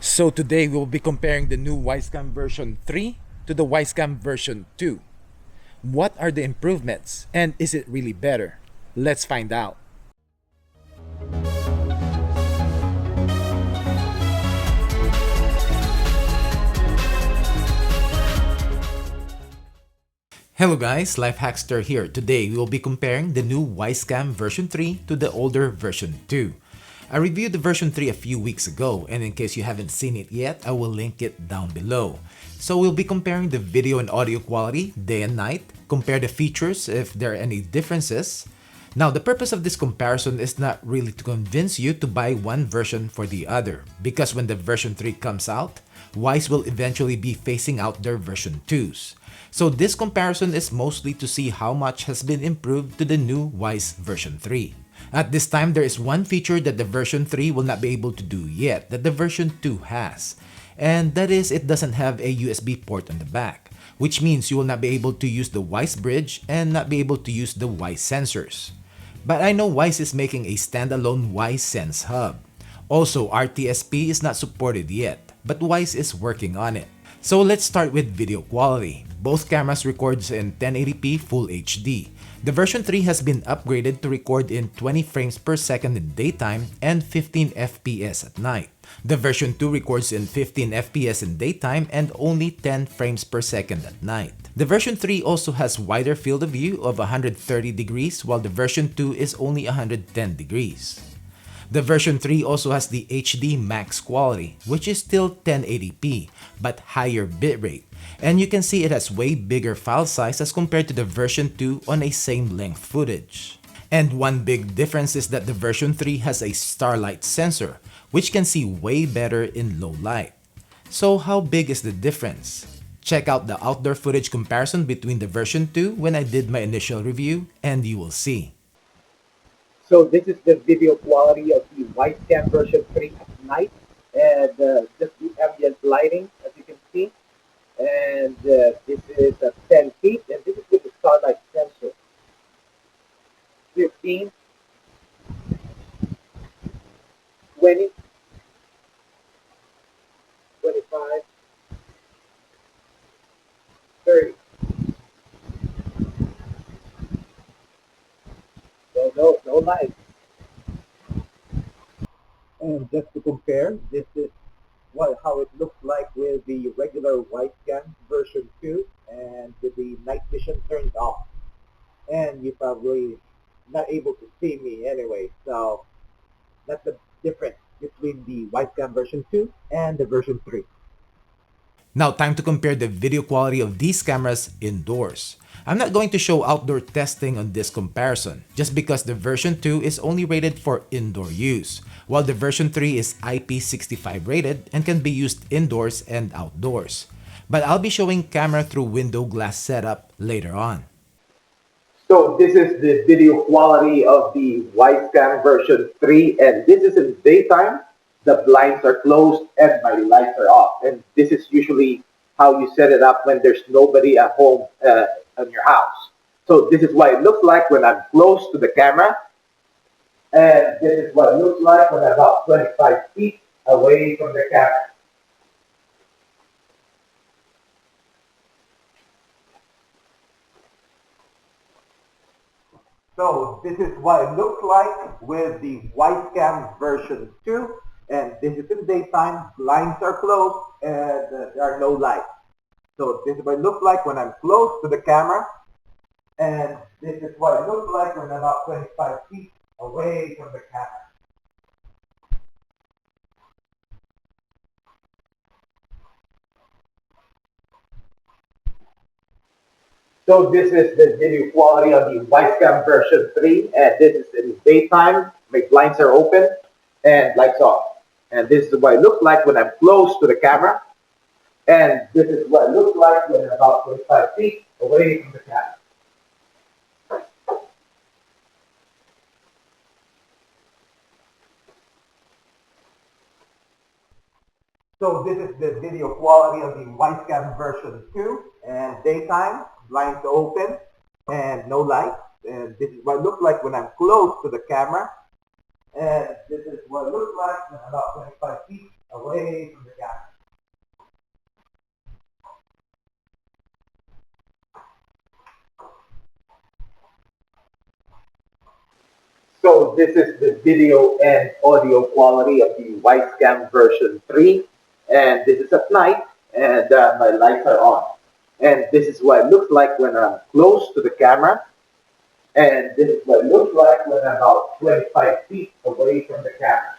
So today we'll be comparing the new Wyze Cam version 3 to the Wyze Cam version 2. What are the improvements and is it really better? Let's find out. Hello guys, LifeHackster here. Today we will be comparing the new Wyze Cam version 3 to the older version 2. I reviewed the version 3 a few weeks ago, and in case you haven't seen it yet, I will link it down below. So we'll be comparing the video and audio quality day and night, compare the features if there are any differences. Now the purpose of this comparison is not really to convince you to buy one version for the other, because when the version 3 comes out, Wyze will eventually be phasing out their version 2s. So this comparison is mostly to see how much has been improved to the new Wyze version 3. At this time, there is one feature that the version 3 will not be able to do yet that the version 2 has. And that is it doesn't have a USB port on the back, which means you will not be able to use the Wyze bridge and not be able to use the Wyze sensors. But I know Wyze is making a standalone Wyze Sense hub. Also, RTSP is not supported yet, but Wyze is working on it. So let's start with video quality. Both cameras records in 1080p Full HD. The version 3 has been upgraded to record in 20 frames per second in daytime and 15 FPS at night. The version 2 records in 15 FPS in daytime and only 10 frames per second at night. The version 3 also has wider field of view of 130 degrees while the version 2 is only 110 degrees. The version 3 also has the HD max quality, which is still 1080p, but higher bitrate. And you can see it has way bigger file size as compared to the version 2 on a same length footage. And one big difference is that the version 3 has a Starlight sensor, which can see way better in low light. So how big is the difference? Check out the outdoor footage comparison between the version 2 when I did my initial review, and you will see. So this is the video quality of the Wyze Cam version 3 at night, and just the ambient lighting, as you can see. And this is 10 feet, and this is with the Starlight sensor. 15, 20, 25, 30. No lights. And just to compare, this is how it looks like with the regular Wyze Cam version 2 and with the night vision turned off. And you're probably not able to see me anyway, so that's the difference between the Wyze Cam version 2 and the version 3. Now time to compare the video quality of these cameras indoors. I'm not going to show outdoor testing on this comparison, just because the version 2 is only rated for indoor use, while the version 3 is IP65 rated and can be used indoors and outdoors. But I'll be showing camera through window glass setup later on. So this is the video quality of the Wyze Cam version 3, and this is in daytime. The blinds are closed and my lights are off. And this is usually how you set it up when there's nobody at home in your house. So this is what it looks like when I'm close to the camera. And this is what it looks like when I'm about 25 feet away from the camera. So this is what it looks like with the Wyze Cam version 2. And this is in daytime, blinds are closed, and there are no lights. So this is what it looks like when I'm close to the camera. And this is what it looks like when I'm about 25 feet away from the camera. So this is the video quality on the Wyze Cam version 3, and this is in daytime. My blinds are open and lights off. And this is what it looks like when I'm close to the camera. And this is what it looks like when I'm about 25 feet away from the camera. So this is the video quality of the Wyze Cam version 2, and daytime, blinds open, and no lights. And this is what it looks like when I'm close to the camera. And this is what it looks like when I'm about 25 feet away from the So this is the video and audio quality of the Wyze Cam version 3. And this is at night, and my lights are on. And this is what it looks like when I'm close to the camera. And this is what it looks like when I'm about 25 feet away from the camera.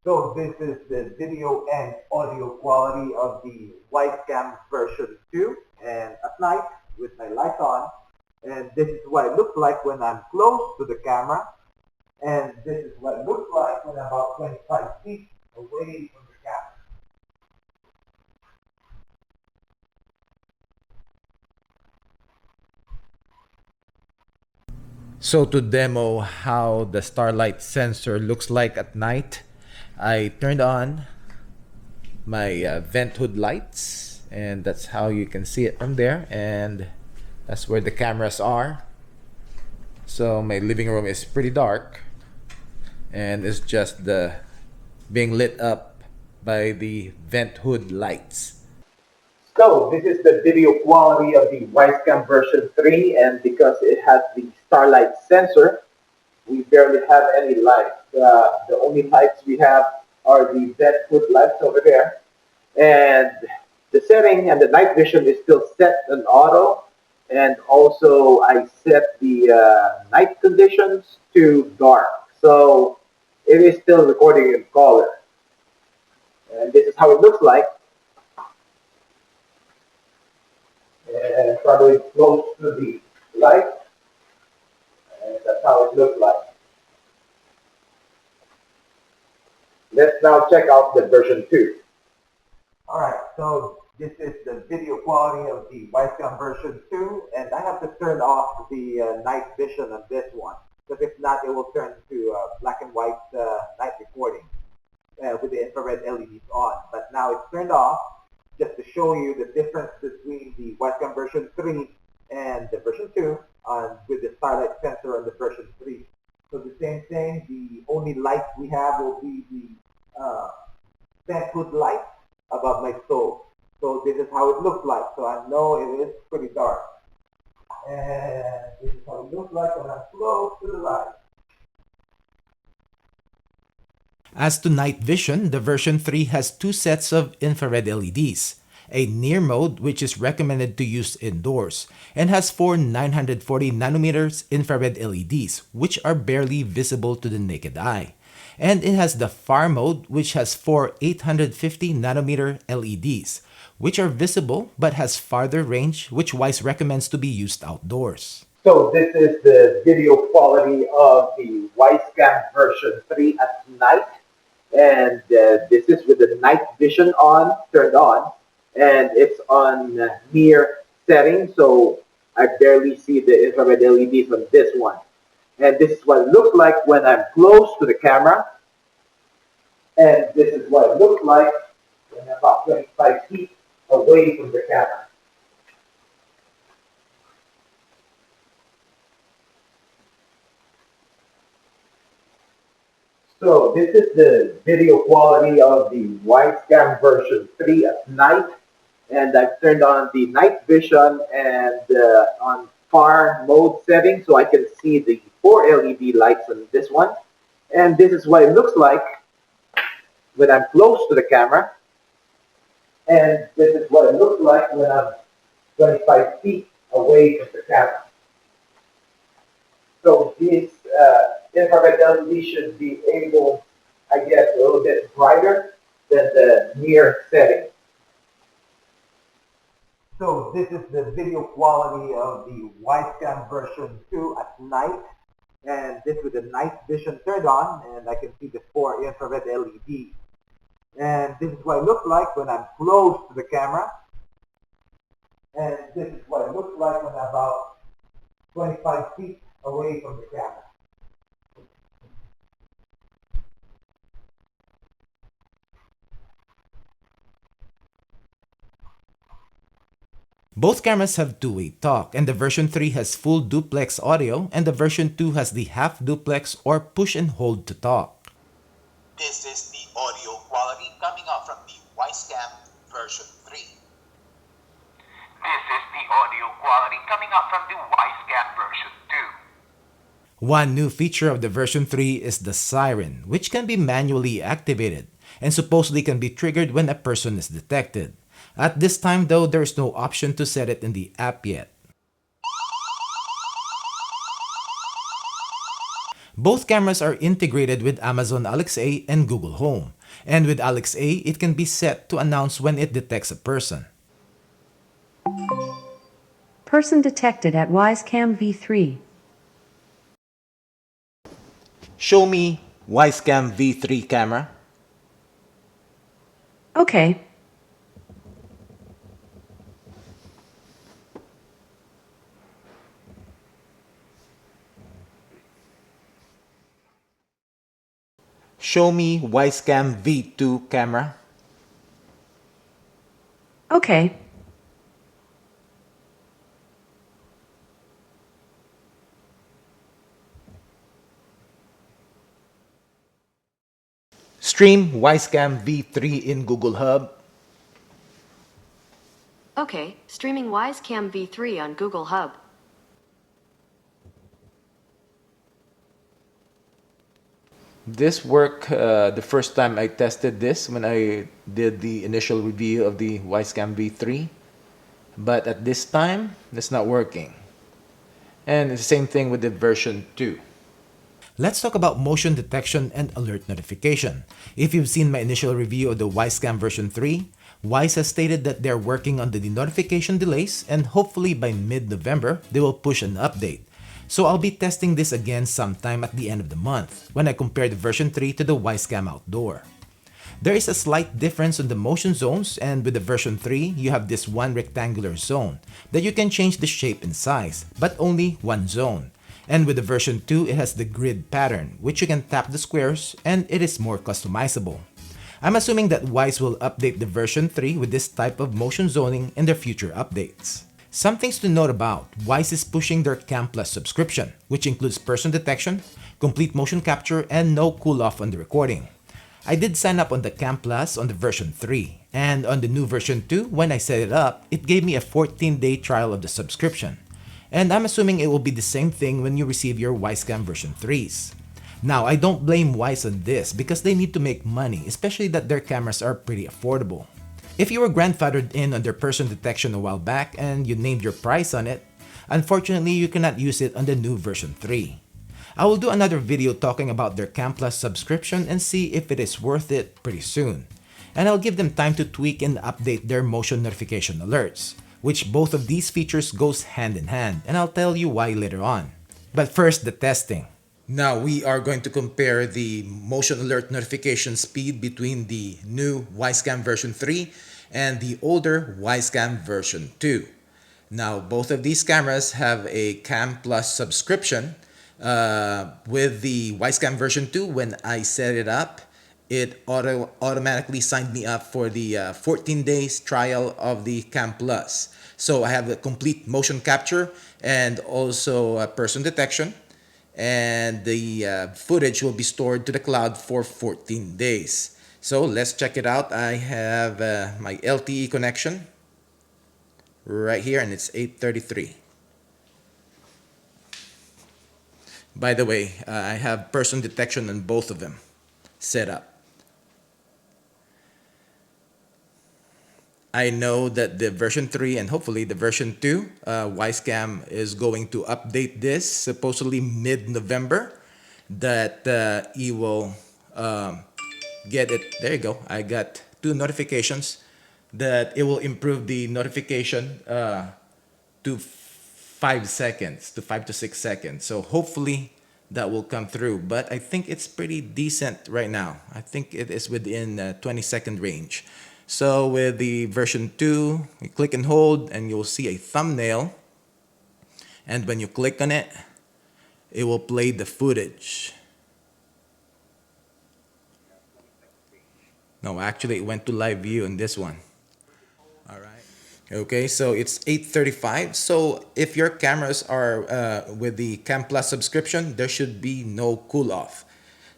So this is the video and audio quality of the Wyze Cam version 2 and at night with my lights on. And this is what it looks like when I'm close to the camera. And this is what it looks like when I'm about 25 feet away from the camera. So to demo how the Starlight sensor looks like at night, I turned on my vent hood lights, and that's how you can see it from there, and that's where the cameras are. So my living room is pretty dark, and it's just the being lit up by the vent hood lights. So this is the video quality of the Wyze Cam version 3, and because it has the Starlight sensor, we barely have any lights. The only lights we have are the vent hood lights over there. And the setting and the night vision is still set on auto. And also I set the night conditions to dark. So it is still recording in color. And this is how it looks like. And probably close to the light. And that's how it looks like. Let's now check out the version 2. Alright, so this is the video quality of the Wyze Cam version 2, and I have to turn off the night vision on this one, because if not, it will turn to black and white night recording with the infrared LEDs on. But now it's turned off, just to show you the difference between the Wyze Cam version 3 and the version 2 with the Starlight sensor on the version 3. So the same thing, the only lights we have will be the vent hood light above my stove. So this is how it looks like. So I know it is pretty dark. And this is how it looks like when I'm close to the light. As to night vision, the version 3 has two sets of infrared LEDs. A near mode, which is recommended to use indoors, and has four 940 nanometers infrared LEDs, which are barely visible to the naked eye. And it has the far mode, which has four 850 nanometer LEDs, which are visible but has farther range, which Wyze recommends to be used outdoors. So this is the video quality of the Wyze Cam version 3 at night. And this is with the night vision turned on. And it's on near setting, so I barely see the infrared LEDs on this one. And this is what it looks like when I'm close to the camera. And this is what it looks like when I'm about 25 feet away from the camera. So this is the video quality of the Wyze Cam version 3 at night. And I've turned on the night vision and on far mode setting, so I can see the four LED lights on this one. And this is what it looks like when I'm close to the camera. And this is what it looks like when I'm 25 feet away from the camera. So these infrared LED should be able, I guess, a little bit brighter than the near setting. So this is the video quality of the Wyze Cam version 2 at night. And this with the night vision turned on, and I can see the four infrared LEDs. And this is what it looks like when I'm close to the camera. And this is what it looks like when I'm about 25 feet away from the camera. Both cameras have two-way talk, and the version 3 has full duplex audio, and the version 2 has the half duplex or push and hold to talk. This is the audio quality coming out from the Wyze Cam version version 3. This is the audio quality coming up from the Wyze Cam version 2. One new feature of the version 3 is the Siren, which can be manually activated and supposedly can be triggered when a person is detected. At this time though, there is no option to set it in the app yet. Both cameras are integrated with Amazon Alexa and Google Home. And with Alexa, it can be set to announce when it detects a person. Person detected at Wyze Cam V3. Show me Wyze Cam V3 camera. Okay. Show me Wyze Cam V2 camera. Okay. Stream Wyze Cam V3 in Google Hub. Okay, streaming Wyze Cam V3 on Google Hub. This worked the first time I tested this when I did the initial review of the Wyze Cam V3. But at this time, it's not working. And it's the same thing with the version 2. Let's talk about motion detection and alert notification. If you've seen my initial review of the Wyze Cam version 3, Wyze has stated that they're working on the notification delays and hopefully by mid-November, they will push an update. So I'll be testing this again sometime at the end of the month when I compare the version 3 to the Wyze Cam Outdoor. There is a slight difference in the motion zones, and with the version 3, you have this one rectangular zone that you can change the shape and size, but only one zone. And with the version 2, it has the grid pattern, which you can tap the squares and it is more customizable. I'm assuming that Wyze will update the version 3 with this type of motion zoning in their future updates. Some things to note about: Wyze is pushing their Cam Plus subscription, which includes person detection, complete motion capture, and no cool-off on the recording. I did sign up on the Cam Plus on the version 3, and on the new version 2, when I set it up, it gave me a 14-day trial of the subscription. And I'm assuming it will be the same thing when you receive your Wyze Cam version 3s. Now, I don't blame Wyze on this because they need to make money, especially that their cameras are pretty affordable. If you were grandfathered in on their person detection a while back and you named your price on it, unfortunately you cannot use it on the new version 3. I will do another video talking about their Cam Plus subscription and see if it is worth it pretty soon. And I'll give them time to tweak and update their motion notification alerts, which both of these features goes hand in hand, and I'll tell you why later on. But first, the testing. Now we are going to compare the motion alert notification speed between the new Wyze Cam version 3 and the older Wyze Cam version 2. Now both of these cameras have a Cam Plus subscription. With the Wyze Cam version 2, when I set it up, it automatically signed me up for the 14 days trial of the Cam Plus. So I have a complete motion capture and also person detection. And the footage will be stored to the cloud for 14 days. So let's check it out. I have my LTE connection right here, and it's 833. By the way, I have person detection on both of them set up. I know that the version 3 and hopefully the version 2, Wyze Cam is going to update this supposedly mid-November, that you will get it. There you go. I got 2 notifications that it will improve the notification to 5 seconds, to 5 to 6 seconds. So hopefully that will come through. But I think it's pretty decent right now. I think it is within 20-second range. So with the version 2, you click and hold and you'll see a thumbnail. And when you click on it, it will play the footage. No, actually it went to live view in this one. All right. Okay, so it's 8:35. So if your cameras are with the Cam Plus subscription, there should be no cool off.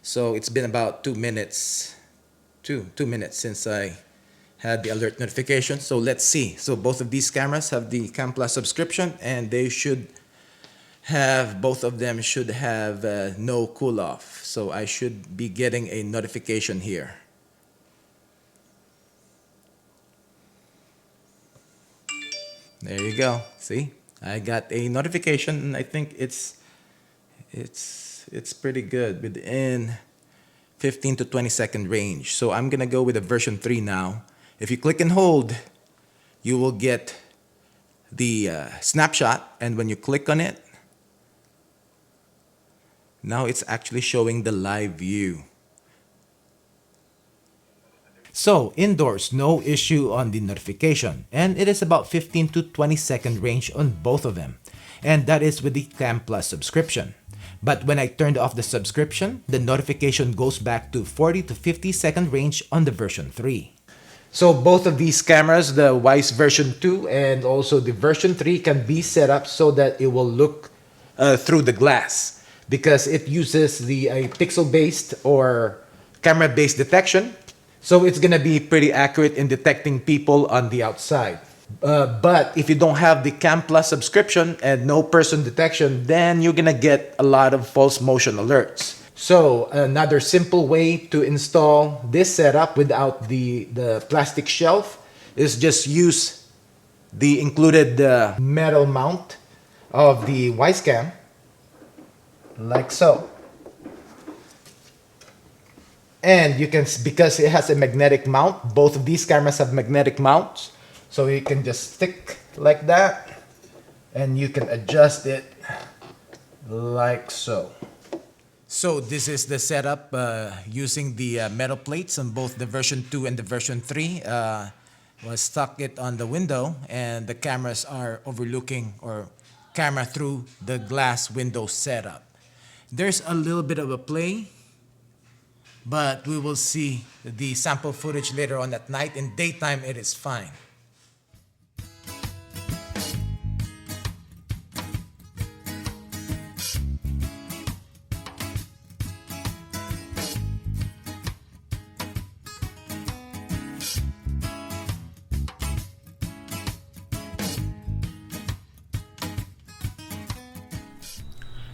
So it's been about 2 minutes, two minutes since I had the alert notification. So let's see. So both of these cameras have the Cam Plus subscription, and they should have, both of them should have no cool off. So I should be getting a notification here. There you go. See, I got a notification, and I think it's pretty good within 15 to 20 second range. So I'm gonna go with a version 3 now. If you click and hold, you will get the snapshot, and when you click on it, now it's actually showing the live view. So indoors, no issue on the notification, and it is about 15 to 20 second range on both of them, and that is with the Cam Plus subscription. But when I turned off the subscription, the notification goes back to 40 to 50 second range on the version 3. So both of these cameras, the Wyze version 2 and also the version 3, can be set up so that it will look through the glass, because it uses the pixel-based or camera-based detection. So it's gonna be pretty accurate in detecting people on the outside. But if you don't have the Cam Plus subscription and no person detection, then you're gonna get a lot of false motion alerts. So another simple way to install this setup without the plastic shelf is just use the included metal mount of the Wyze Cam, like so. And you can, because it has a magnetic mount, both of these cameras have magnetic mounts, so you can just stick like that, and you can adjust it like so. So this is the setup using the metal plates on both the version 2 and the version 3. We'll stuck it on the window, and the cameras are overlooking or camera through the glass window setup. There's a little bit of a play, but we will see the sample footage later on at night. In daytime, it is fine.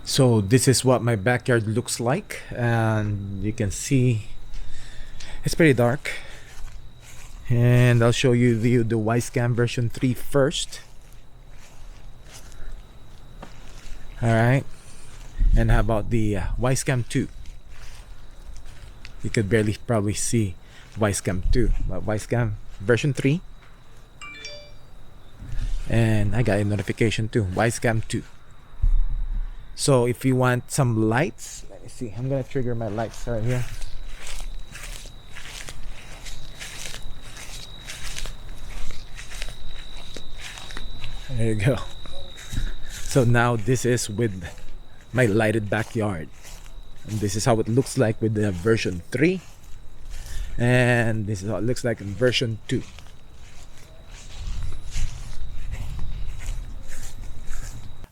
So this is what my backyard looks like, and you can see it's pretty dark. And I'll show you the Wyze Cam version 3 first. Alright, and how about the Wyze Cam 2? You could barely probably see Wyze Cam 2, but Wyze Cam version 3. And I got a notification too, Wyze Cam 2. So if you want some lights, let me see, I'm gonna trigger my lights right here. There you go. So now this is with my lighted backyard, and this is how it looks like with the version 3, and this is how it looks like in version 2.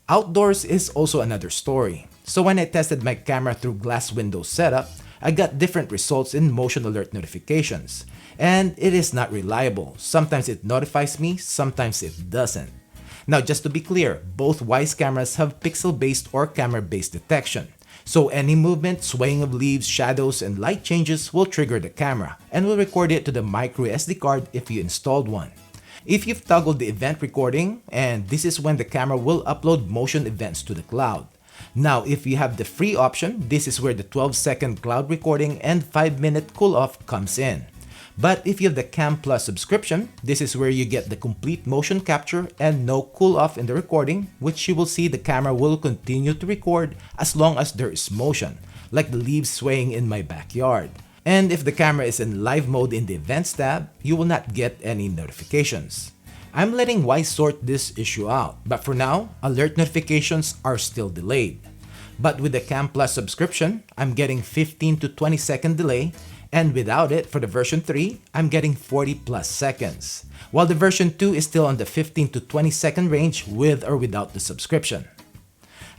Outdoors is also another story. So when I tested my camera through glass window setup, I got different results in motion alert notifications. And it is not reliable. Sometimes it notifies me, sometimes it doesn't. Now just to be clear, both Wyze cameras have pixel-based or camera-based detection. So any movement, swaying of leaves, shadows, and light changes will trigger the camera and will record it to the micro SD card if you installed one. If you've toggled the event recording, and this is when the camera will upload motion events to the cloud. Now, if you have the free option, this is where the 12-second cloud recording and 5-minute cool-off comes in. But if you have the Cam Plus subscription, this is where you get the complete motion capture and no cool-off in the recording, which you will see the camera will continue to record as long as there is motion, like the leaves swaying in my backyard. And if the camera is in live mode in the Events tab, you will not get any notifications. I'm letting Wyze sort this issue out, but for now, alert notifications are still delayed. But with the Cam Plus subscription, I'm getting 15 to 20 second delay, and without it, for the version 3, I'm getting 40 plus seconds, while the version 2 is still on the 15 to 20 second range with or without the subscription.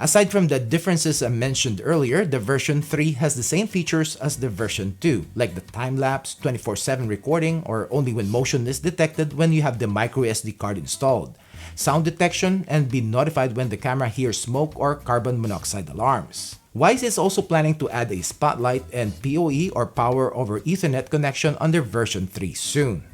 Aside from the differences I mentioned earlier, the version 3 has the same features as the version 2, like the time-lapse, 24/7 recording, or only when motion is detected when you have the microSD card installed, sound detection, and be notified when the camera hears smoke or carbon monoxide alarms. Wyze is also planning to add a spotlight and PoE or Power over Ethernet connection under version 3 soon.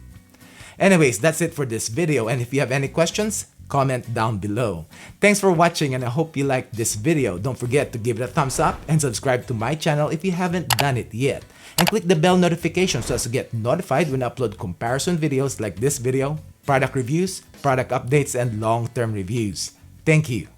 Anyways, that's it for this video, and if you have any questions, comment down below. Thanks for watching, and I hope you liked this video. Don't forget to give it a thumbs up and subscribe to my channel if you haven't done it yet. And click the bell notification so as to get notified when I upload comparison videos like this video, product reviews, product updates, and long-term reviews. Thank you.